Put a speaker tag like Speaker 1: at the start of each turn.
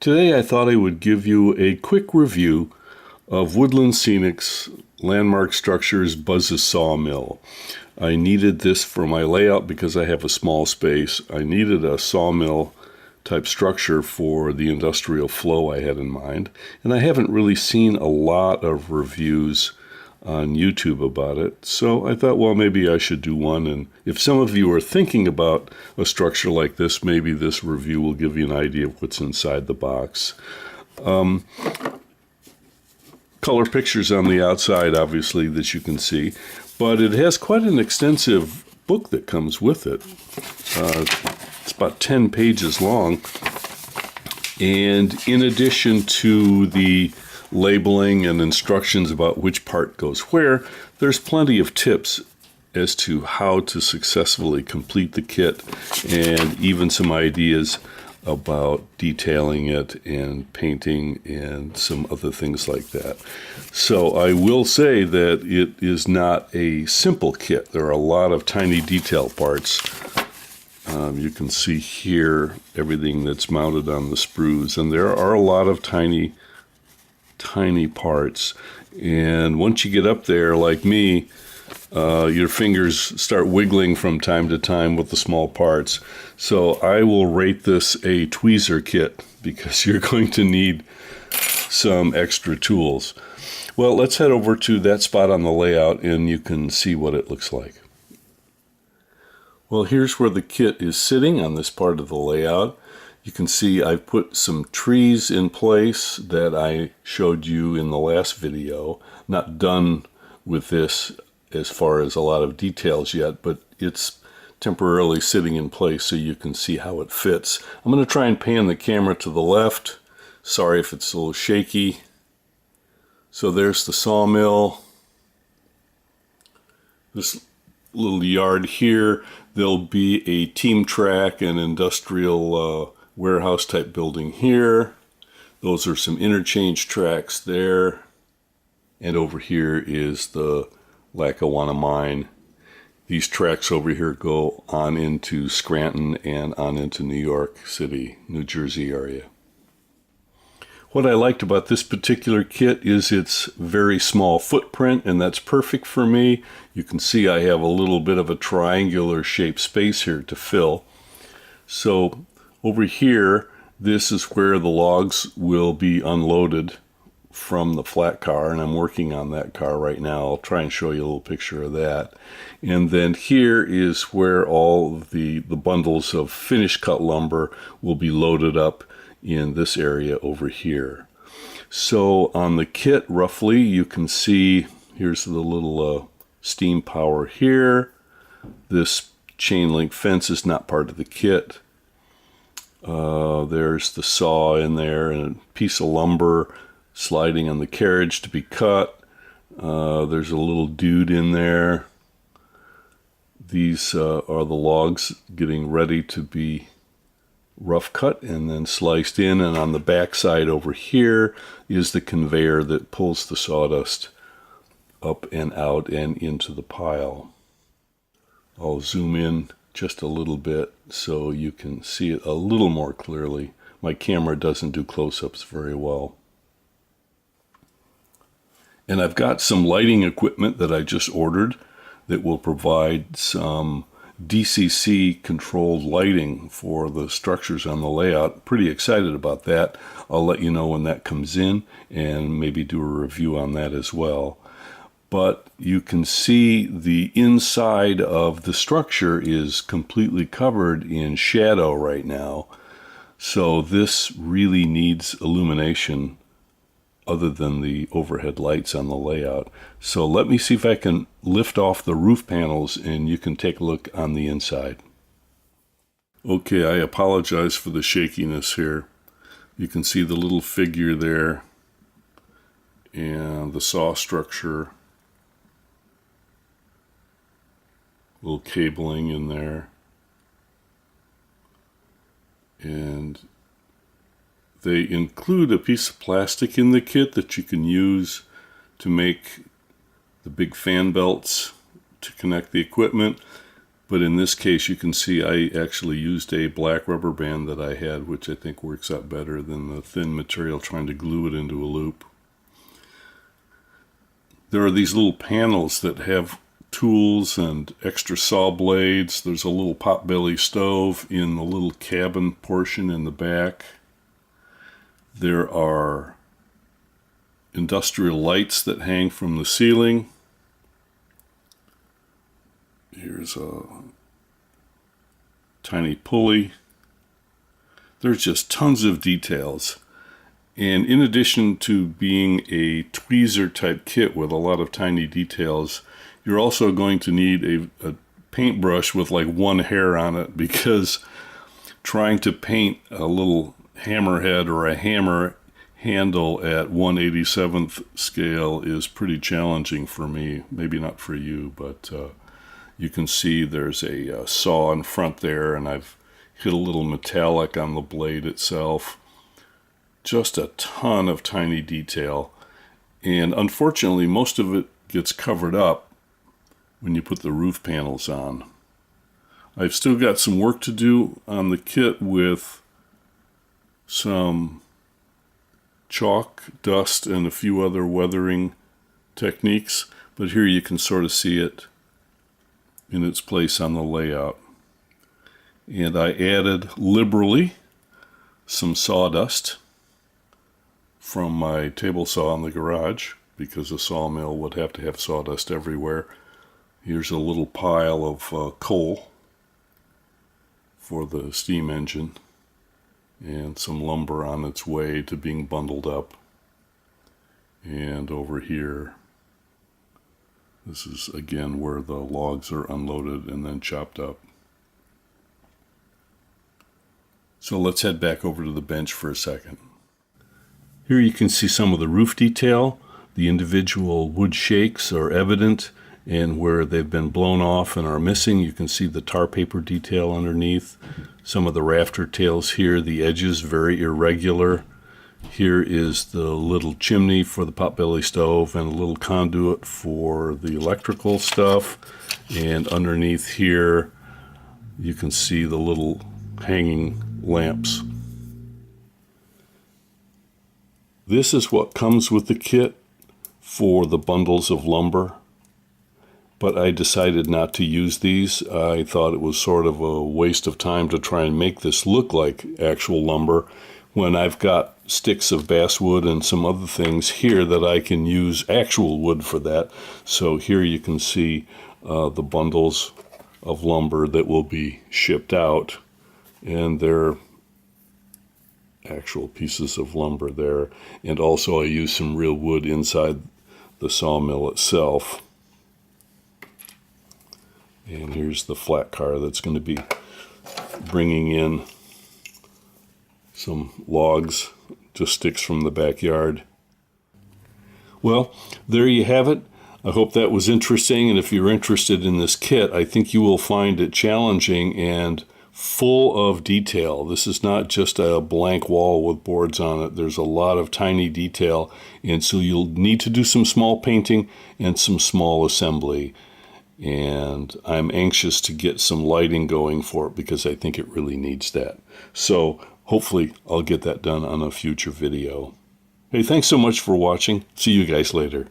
Speaker 1: Today I thought I would give you a quick review of Woodland Scenics Landmark Structures Buzz's Sawmill. I needed this for my layout because I have a small space. I needed a sawmill type structure for the industrial flow I had in mind, and I haven't really seen a lot of reviews on YouTube about it, so I thought, well, maybe I should do one. And if some of you are thinking about a structure like this, maybe this review will give you an idea of what's inside the box. Color pictures on the outside, obviously, that you can see, but it has quite an extensive book that comes with it. It's about 10 pages long, and in addition to the labeling and instructions about which part goes where, there's plenty of tips as to how to successfully complete the kit, and even some ideas about detailing it and painting and some other things like that. So I will say that it is not a simple kit. There are a lot of tiny detail parts. You can see here everything that's mounted on the sprues, and there are a lot of tiny parts. And once you get up there, like me, your fingers start wiggling from time to time with the small parts. So I will rate this a tweezer kit because you're going to need some extra tools. Well, let's head over to that spot on the layout and you can see what it looks like. Well, here's where the kit is sitting on this part of the layout. You can see I've put some trees in place that I showed you in the last video. Not done with this as far as a lot of details yet, but it's temporarily sitting in place so you can see how it fits. I'm going to try and pan the camera to the left. Sorry if it's a little shaky. So there's the sawmill. This little yard here, there'll be a team track and industrial warehouse type building here. Those are some interchange tracks there. And over here is the Lackawanna mine. These tracks over here go on into Scranton and on into New York City, New Jersey area. What I liked about this particular kit is its very small footprint, and that's perfect for me. You can see I have a little bit of a triangular shaped space here to fill. So over here, this is where the logs will be unloaded from the flat car, and I'm working on that car right now. I'll try and show you a little picture of that. And then here is where all the bundles of finished cut lumber will be loaded up in this area over here. So on the kit, roughly, you can see here's the little steam power here. This chain link fence is not part of the kit. There's the saw in there and a piece of lumber sliding on the carriage to be cut. There's a little dude in there. These are the logs getting ready to be rough cut and then sliced in, and on the back side over here is the conveyor that pulls the sawdust up and out and into the pile. I'll zoom in just a little bit so you can see it a little more clearly. My camera doesn't do close-ups very well. And I've got some lighting equipment that I just ordered that will provide some DCC controlled lighting for the structures on the layout. Pretty excited about that. I'll let you know when that comes in and maybe do a review on that as well. But you can see the inside of the structure is completely covered in shadow right now. So this really needs illumination other than the overhead lights on the layout. So let me see if I can lift off the roof panels and you can take a look on the inside. Okay, I apologize for the shakiness here. You can see the little figure there and the saw structure. Little cabling in there. And they include a piece of plastic in the kit that you can use to make the big fan belts to connect the equipment. But in this case, you can see I actually used a black rubber band that I had, which I think works out better than the thin material trying to glue it into a loop. There are these little panels that have tools and extra saw blades. There's a little potbelly stove in the little cabin portion in the back. There are industrial lights that hang from the ceiling. Here's a tiny pulley. There's just tons of details. And in addition to being a tweezer type kit with a lot of tiny details, you're also going to need a paintbrush with like one hair on it, because trying to paint a little hammerhead or a hammer handle at 1/87th scale is pretty challenging for me. Maybe not for you, but you can see there's a saw in front there, and I've hit a little metallic on the blade itself. Just a ton of tiny detail, and unfortunately most of it gets covered up when you put the roof panels on. I've still got some work to do on the kit with some chalk, dust, and a few other weathering techniques, but here you can sort of see it in its place on the layout. And I added liberally some sawdust from my table saw in the garage, because a sawmill would have to have sawdust everywhere. Here's a little pile of coal for the steam engine, and some lumber on its way to being bundled up. And over here, this is again where the logs are unloaded and then chopped up. So let's head back over to the bench for a second. Here you can see some of the roof detail. The individual wood shakes are evident, and where they've been blown off and are missing, you can see the tar paper detail underneath. Some of the rafter tails here, the edges very irregular. Here is the little chimney for the potbelly stove and a little conduit for the electrical stuff. And underneath here, you can see the little hanging lamps. This is what comes with the kit for the bundles of lumber, but I decided not to use these. I thought it was sort of a waste of time to try and make this look like actual lumber when I've got sticks of basswood and some other things here that I can use actual wood for that. So here you can see the bundles of lumber that will be shipped out, and they're actual pieces of lumber there. And also I use some real wood inside the sawmill itself. And here's the flat car that's going to be bringing in some logs, just sticks from the backyard. Well, there you have it. I hope that was interesting, and if you're interested in this kit, I think you will find it challenging and full of detail. This is not just a blank wall with boards on it. There's a lot of tiny detail, and so you'll need to do some small painting and some small assembly. And I'm anxious to get some lighting going for it, because I think it really needs that. So hopefully I'll get that done on a future video. Hey, thanks so much for watching. See you guys later.